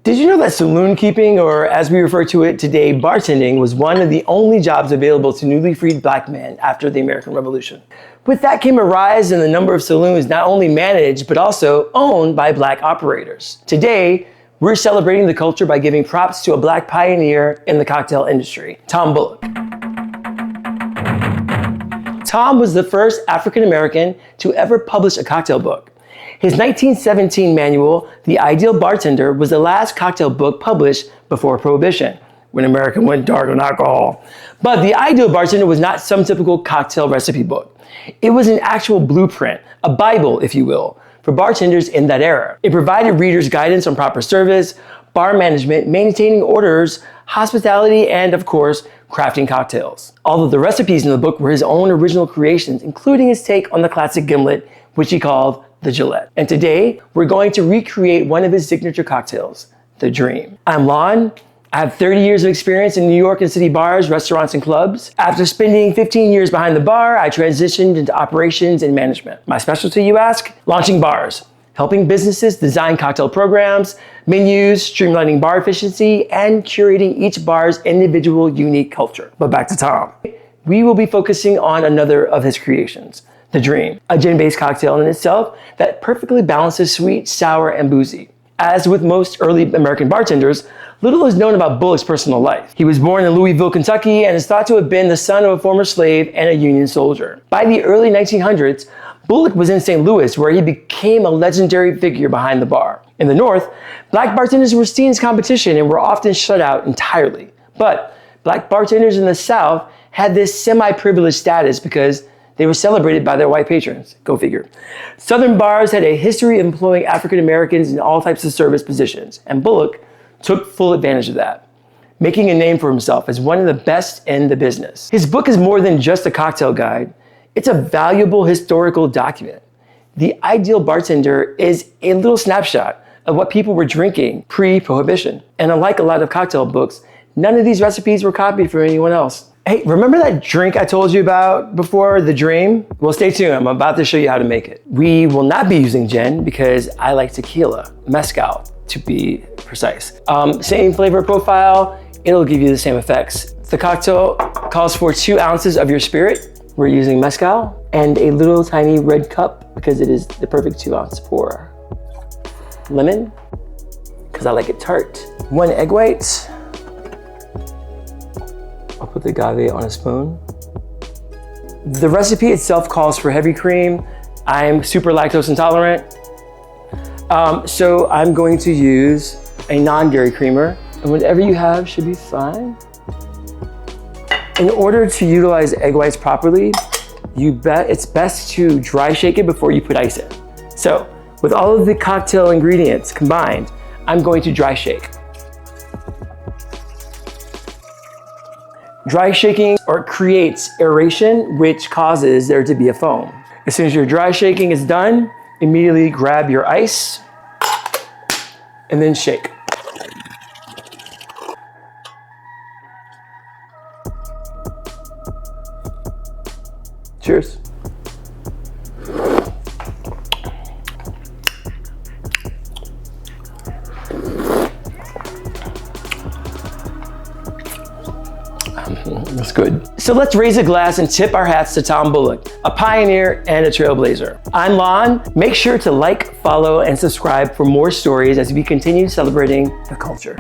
Did you know that saloon keeping, or as we refer to it today, bartending, was one of the only jobs available to newly freed black men after the American Revolution? With that came a rise in the number of saloons not only managed, but also owned by black operators. Today, we're celebrating the culture by giving props to a black pioneer in the cocktail industry, Tom Bullock. Tom was the first African American to ever publish a cocktail book. His 1917 manual, The Ideal Bartender, was the last cocktail book published before Prohibition, when America went dark on alcohol. But The Ideal Bartender was not some typical cocktail recipe book. It was an actual blueprint, a Bible, if you will, for bartenders in that era. It provided readers guidance on proper service, bar management, maintaining orders, hospitality, and of course, crafting cocktails. Although the recipes in the book were his own original creations, including his take on the classic gimlet, which he called the Gillette. And today, we're going to recreate one of his signature cocktails, the Dream. I'm Lonn. I have 30 years of experience in New York and city bars, restaurants, and clubs. After spending 15 years behind the bar, I transitioned into operations and management. My specialty, you ask? Launching bars, helping businesses design cocktail programs, menus, streamlining bar efficiency, and curating each bar's individual unique culture. But back to Tom. We will be focusing on another of his creations, the Dream, a gin-based cocktail in itself that perfectly balances sweet, sour, and boozy. As with most early American bartenders, little is known about Bullock's personal life. He was born in Louisville, Kentucky, and is thought to have been the son of a former slave and a Union soldier. By the early 1900s, Bullock was in St. Louis, where he became a legendary figure behind the bar. In the North, black bartenders were seen as competition and were often shut out entirely. But black bartenders in the South had this semi-privileged status because they were celebrated by their white patrons. Go figure. Southern bars had a history of employing African Americans in all types of service positions, and Bullock took full advantage of that, making a name for himself as one of the best in the business. His book is more than just a cocktail guide. It's a valuable historical document. The Ideal Bartender is a little snapshot of what people were drinking pre-Prohibition. And unlike a lot of cocktail books, none of these recipes were copied from anyone else. Hey, remember that drink I told you about before, the Dream? Well, stay tuned. I'm about to show you how to make it. We will not be using gin because I like tequila, mezcal to be precise. Same flavor profile, it'll give you the same effects. The cocktail calls for 2 ounces of your spirit. We're using mezcal and a little tiny red cup because it is the perfect 2 ounce pour. Lemon, because I like it tart. 1 egg white. I'll put the agave on a spoon. The recipe itself calls for heavy cream. I'm super lactose intolerant. So I'm going to use a non-dairy creamer, and whatever you have should be fine. In order to utilize egg whites properly, it's best to dry shake it before you put ice in. So with all of the cocktail ingredients combined, I'm going to dry shake. Dry shaking creates aeration, which causes there to be a foam. As soon as your dry shaking is done, immediately grab your ice and then shake. Cheers. That's good. So let's raise a glass and tip our hats to Tom Bullock, a pioneer and a trailblazer. I'm Lonn. Make sure to like, follow, and subscribe for more stories as we continue celebrating the culture.